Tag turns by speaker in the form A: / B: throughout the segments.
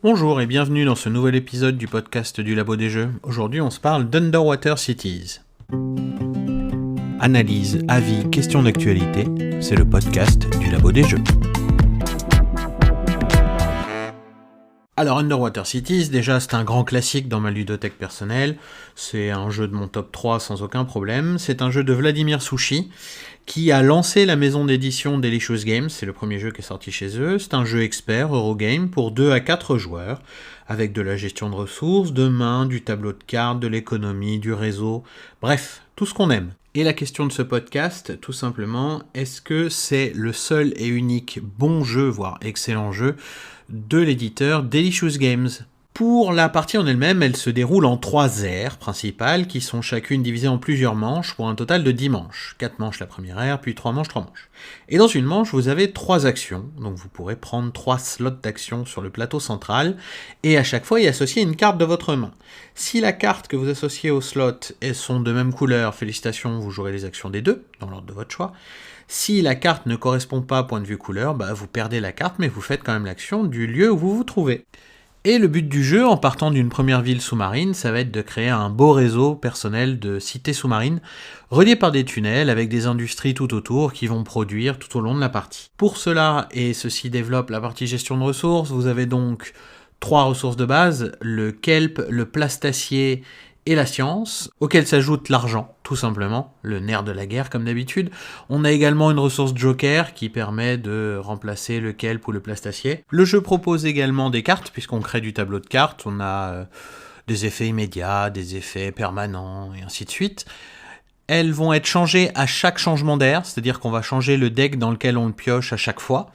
A: Bonjour et bienvenue dans ce nouvel épisode du podcast du Labo des Jeux. Aujourd'hui on se parle d'Underwater Cities. Analyse, avis, questions d'actualité, c'est le podcast du Labo des Jeux. Alors Underwater Cities, déjà c'est un grand classique dans ma ludothèque personnelle, c'est un jeu de mon top 3 sans aucun problème, c'est un jeu de Vladimir Sushi, qui a lancé la maison d'édition Delicious Games, c'est le premier jeu qui est sorti chez eux, c'est un jeu expert Eurogame pour 2 à 4 joueurs, avec de la gestion de ressources, de mains, du tableau de cartes, de l'économie, du réseau, bref, tout ce qu'on aime. Et la question de ce podcast, tout simplement, est-ce que c'est le seul et unique bon jeu, voire excellent jeu, de l'éditeur Delicious Games? Pour la partie en elle-même, elle se déroule en 3 aires principales qui sont chacune divisées en plusieurs manches pour un total de 10 manches. 4 manches la première ère, puis 3 manches, 3 manches. Et dans une manche, vous avez 3 actions, donc vous pourrez prendre 3 slots d'action sur le plateau central et à chaque fois y associer une carte de votre main. Si la carte que vous associez au slot sont de même couleur, félicitations, vous jouerez les actions des deux, dans l'ordre de votre choix. Si la carte ne correspond pas point de vue couleur, vous perdez la carte, mais vous faites quand même l'action du lieu où vous vous trouvez. Et le but du jeu, en partant d'une première ville sous-marine, ça va être de créer un beau réseau personnel de cités sous-marines, reliées par des tunnels avec des industries tout autour qui vont produire tout au long de la partie. Pour cela, et ceci développe la partie gestion de ressources, vous avez donc 3 ressources de base, le kelp, le plastacier et la science, auquel s'ajoute l'argent, tout simplement, le nerf de la guerre comme d'habitude. On a également une ressource joker qui permet de remplacer le kelp ou le plastacier. Le jeu propose également des cartes, puisqu'on crée du tableau de cartes, on a des effets immédiats, des effets permanents, et ainsi de suite. Elles vont être changées à chaque changement d'air, c'est-à-dire qu'on va changer le deck dans lequel on le pioche à chaque fois.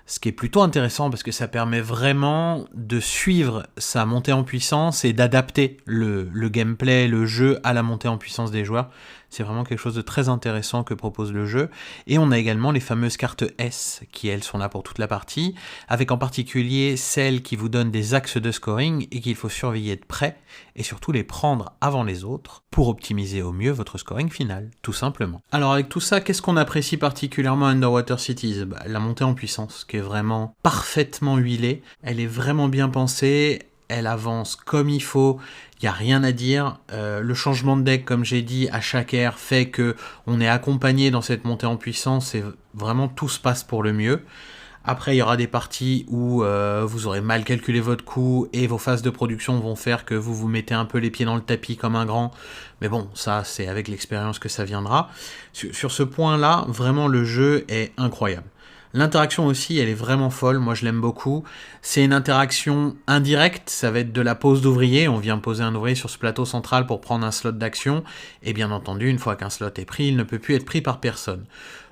A: Ce qui est plutôt intéressant parce que ça permet vraiment de suivre sa montée en puissance et d'adapter le gameplay, le jeu à la montée en puissance des joueurs. C'est vraiment quelque chose de très intéressant que propose le jeu. Et on a également les fameuses cartes S qui, elles, sont là pour toute la partie, avec en particulier celles qui vous donnent des axes de scoring et qu'il faut surveiller de près et surtout les prendre avant les autres pour optimiser au mieux votre scoring final, tout simplement. Alors avec tout ça, qu'est-ce qu'on apprécie particulièrement à Underwater Cities ? La montée en puissance, qui est vraiment parfaitement huilée, elle est vraiment bien pensée, elle avance comme il faut, il n'y a rien à dire. Le changement de deck, comme j'ai dit, à chaque ère fait que on est accompagné dans cette montée en puissance et vraiment tout se passe pour le mieux. Après, il y aura des parties où vous aurez mal calculé votre coût et vos phases de production vont faire que vous vous mettez un peu les pieds dans le tapis comme un grand. Mais bon, ça, c'est avec l'expérience que ça viendra. Sur ce point-là, vraiment, le jeu est incroyable. L'interaction aussi, elle est vraiment folle, moi je l'aime beaucoup. C'est une interaction indirecte, ça va être de la pose d'ouvrier, on vient poser un ouvrier sur ce plateau central pour prendre un slot d'action, et bien entendu, une fois qu'un slot est pris, il ne peut plus être pris par personne.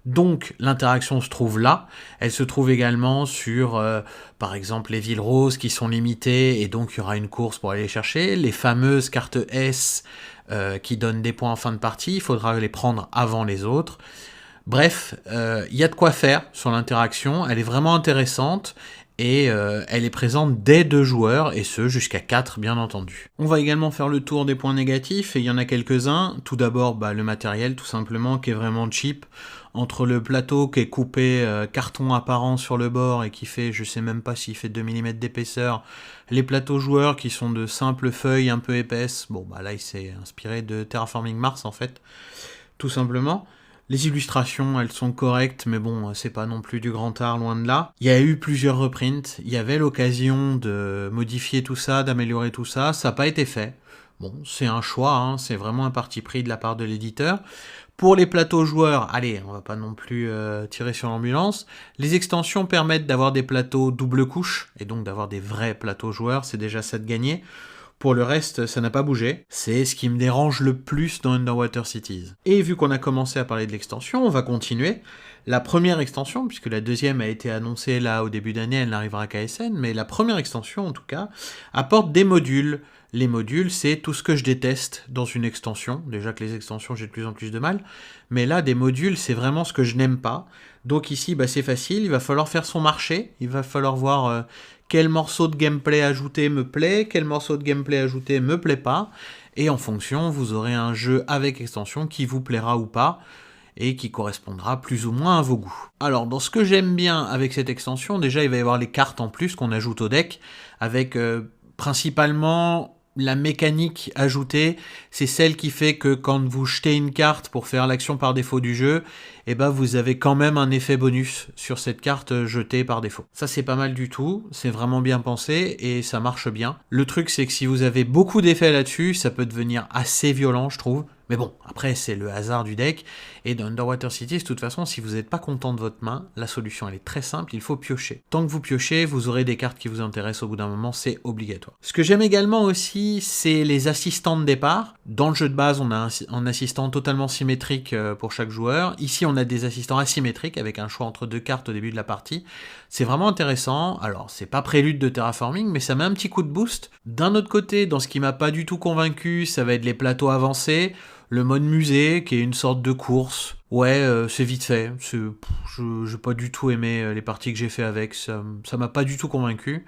A: Donc l'interaction se trouve là, elle se trouve également sur, par exemple, les villes roses qui sont limitées, et donc il y aura une course pour aller les chercher, les fameuses cartes S qui donnent des points en fin de partie, il faudra les prendre avant les autres. Bref, il y a de quoi faire sur l'interaction, elle est vraiment intéressante et elle est présente dès 2 joueurs, et ce jusqu'à 4 bien entendu. On va également faire le tour des points négatifs, et il y en a quelques-uns. Tout d'abord, le matériel tout simplement qui est vraiment cheap, entre le plateau qui est coupé carton apparent sur le bord et qui fait, je sais même pas s'il fait 2 mm d'épaisseur, les plateaux joueurs qui sont de simples feuilles un peu épaisses, là il s'est inspiré de Terraforming Mars en fait, tout simplement. Les illustrations, elles sont correctes, mais bon, c'est pas non plus du grand art, loin de là. Il y a eu plusieurs reprints, il y avait l'occasion de modifier tout ça, d'améliorer tout ça, ça n'a pas été fait. Bon, c'est un choix, c'est vraiment un parti pris de la part de l'éditeur. Pour les plateaux joueurs, allez, on va pas non plus tirer sur l'ambulance. Les extensions permettent d'avoir des plateaux double couche, et donc d'avoir des vrais plateaux joueurs, c'est déjà ça de gagner. Pour le reste, ça n'a pas bougé. C'est ce qui me dérange le plus dans Underwater Cities. Et vu qu'on a commencé à parler de l'extension, on va continuer. La première extension, puisque la deuxième a été annoncée là au début d'année, elle n'arrivera qu'à SN, mais la première extension en tout cas, apporte des modules. Les modules, c'est tout ce que je déteste dans une extension. Déjà que les extensions, j'ai de plus en plus de mal. Mais là, des modules, c'est vraiment ce que je n'aime pas. Donc ici, c'est facile, il va falloir faire son marché. Il va falloir voir quel morceau de gameplay ajouté me plaît, quel morceau de gameplay ajouté me plaît pas. Et en fonction, vous aurez un jeu avec extension qui vous plaira ou pas. et qui correspondra plus ou moins à vos goûts. Alors dans ce que j'aime bien avec cette extension, déjà il va y avoir les cartes en plus qu'on ajoute au deck, avec principalement la mécanique ajoutée, c'est celle qui fait que quand vous jetez une carte pour faire l'action par défaut du jeu, vous avez quand même un effet bonus sur cette carte jetée par défaut. Ça c'est pas mal du tout, c'est vraiment bien pensé et ça marche bien. Le truc c'est que si vous avez beaucoup d'effets là-dessus, ça peut devenir assez violent je trouve. Mais bon, après c'est le hasard du deck, et dans Underwater Cities, de toute façon, si vous n'êtes pas content de votre main, la solution elle est très simple, il faut piocher. Tant que vous piochez, vous aurez des cartes qui vous intéressent au bout d'un moment, c'est obligatoire. Ce que j'aime également aussi, c'est les assistants de départ. Dans le jeu de base, on a un assistant totalement symétrique pour chaque joueur. Ici, on a des assistants asymétriques avec un choix entre deux cartes au début de la partie. C'est vraiment intéressant. Alors, c'est pas prélude de terraforming, mais ça met un petit coup de boost. D'un autre côté, dans ce qui m'a pas du tout convaincu, ça va être les plateaux avancés. Le mode musée, qui est une sorte de course. Ouais, c'est vite fait. J'ai pas du tout aimé les parties que j'ai fait avec. Ça m'a pas du tout convaincu.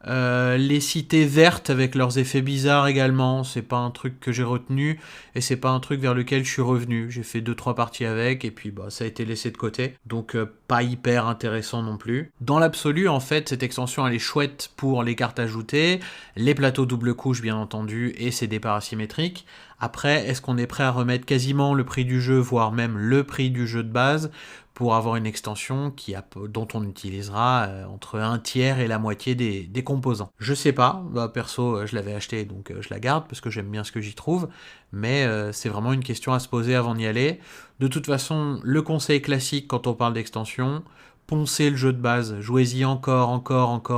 A: Les cités vertes avec leurs effets bizarres également, c'est pas un truc que j'ai retenu et c'est pas un truc vers lequel je suis revenu. J'ai fait 2-3 parties avec et puis ça a été laissé de côté, donc pas hyper intéressant non plus. Dans l'absolu, en fait, cette extension elle est chouette pour les cartes ajoutées, les plateaux double couche bien entendu et ses départs asymétriques. Après, est-ce qu'on est prêt à remettre quasiment le prix du jeu, voire même le prix du jeu de base pour avoir une extension dont on utilisera entre un tiers et la moitié des composants. Je sais pas, perso je l'avais acheté donc je la garde parce que j'aime bien ce que j'y trouve, mais c'est vraiment une question à se poser avant d'y aller. De toute façon, le conseil classique quand on parle d'extension, poncez le jeu de base, jouez-y encore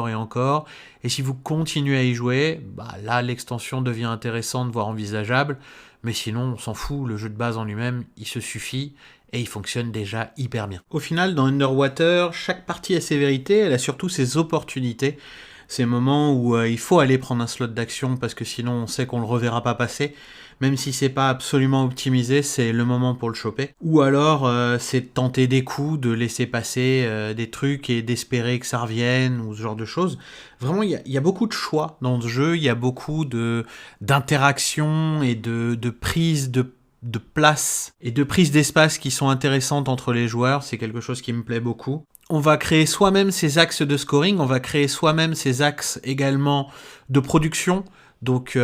A: et encore, et si vous continuez à y jouer, là l'extension devient intéressante, voire envisageable, mais sinon on s'en fout, le jeu de base en lui-même, il se suffit, et il fonctionne déjà hyper bien. Au final, dans Underwater, chaque partie a ses vérités, elle a surtout ses opportunités, ces moments où il faut aller prendre un slot d'action parce que sinon on sait qu'on le reverra pas passer, même si c'est pas absolument optimisé, c'est le moment pour le choper. Ou alors c'est de tenter des coups, de laisser passer des trucs et d'espérer que ça revienne ou ce genre de choses. Vraiment, il y a beaucoup de choix dans ce jeu, il y a beaucoup d'interactions et de prise de place et de prise d'espace qui sont intéressantes entre les joueurs, c'est quelque chose qui me plaît beaucoup. On va créer soi-même ces axes de scoring, on va créer soi-même ces axes également de production, donc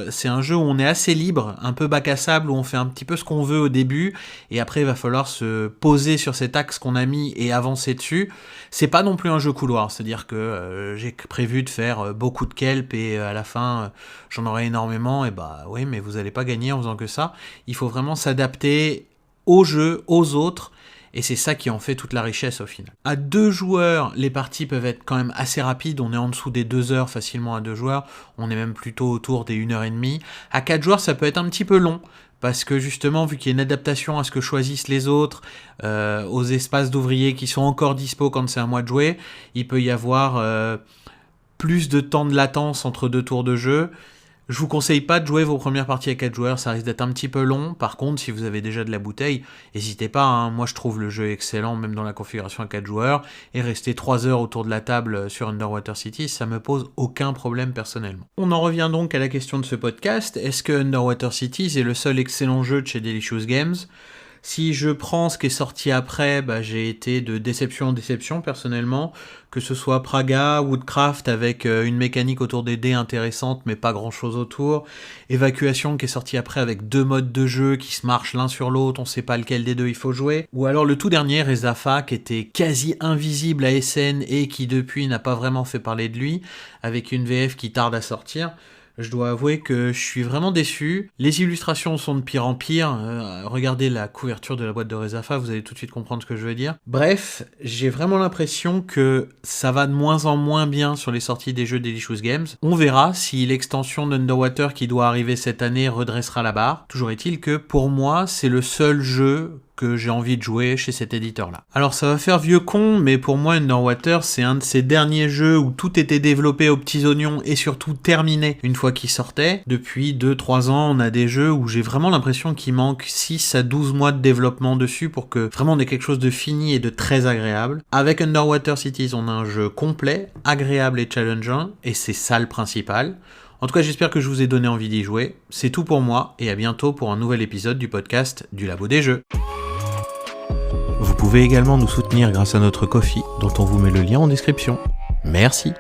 A: c'est un jeu où on est assez libre, un peu bac à sable, où on fait un petit peu ce qu'on veut au début, et après il va falloir se poser sur cet axe qu'on a mis et avancer dessus. C'est pas non plus un jeu couloir, c'est-à-dire que j'ai prévu de faire beaucoup de kelp et à la fin j'en aurai énormément, et oui mais vous allez pas gagner en faisant que ça. Il faut vraiment s'adapter au jeu, aux autres, et c'est ça qui en fait toute la richesse au final. À 2 joueurs, les parties peuvent être quand même assez rapides, on est en dessous des 2 heures facilement à 2 joueurs, on est même plutôt autour des 1h30. À 4 joueurs, ça peut être un petit peu long, parce que justement, vu qu'il y a une adaptation à ce que choisissent les autres, aux espaces d'ouvriers qui sont encore dispo quand c'est à moi de jouer, il peut y avoir plus de temps de latence entre 2 tours de jeu. Je vous conseille pas de jouer vos premières parties à 4 joueurs, ça risque d'être un petit peu long. Par contre, si vous avez déjà de la bouteille, n'hésitez pas, hein. Moi je trouve le jeu excellent, même dans la configuration à 4 joueurs, et rester 3 heures autour de la table sur Underwater Cities, ça me pose aucun problème personnellement. On en revient donc à la question de ce podcast, est-ce que Underwater Cities est le seul excellent jeu de chez Delicious Games ? Si je prends ce qui est sorti après, j'ai été de déception en déception personnellement, que ce soit Praga, Woodcraft avec une mécanique autour des dés intéressante mais pas grand chose autour, Évacuation qui est sorti après avec 2 modes de jeu qui se marchent l'un sur l'autre, on sait pas lequel des deux il faut jouer, ou alors le tout dernier, Rezafa, qui était quasi invisible à SN et qui depuis n'a pas vraiment fait parler de lui, avec une VF qui tarde à sortir. Je dois avouer que je suis vraiment déçu. Les illustrations sont de pire en pire. Regardez la couverture de la boîte de Rezafa, vous allez tout de suite comprendre ce que je veux dire. Bref, j'ai vraiment l'impression que ça va de moins en moins bien sur les sorties des jeux Delicious Games. On verra si l'extension d'Underwater qui doit arriver cette année redressera la barre. Toujours est-il que pour moi, c'est le seul jeu que j'ai envie de jouer chez cet éditeur-là. Alors ça va faire vieux con, mais pour moi Underwater c'est un de ces derniers jeux où tout était développé aux petits oignons et surtout terminé une fois qu'il sortait. Depuis 2-3 ans, on a des jeux où j'ai vraiment l'impression qu'il manque 6 à 12 mois de développement dessus pour que vraiment on ait quelque chose de fini et de très agréable. Avec Underwater Cities, on a un jeu complet, agréable et challengeant, et c'est ça le principal. En tout cas, j'espère que je vous ai donné envie d'y jouer. C'est tout pour moi, et à bientôt pour un nouvel épisode du podcast du Labo des Jeux. pouvez également nous soutenir grâce à notre Ko-fi, dont on vous met le lien en description. Merci.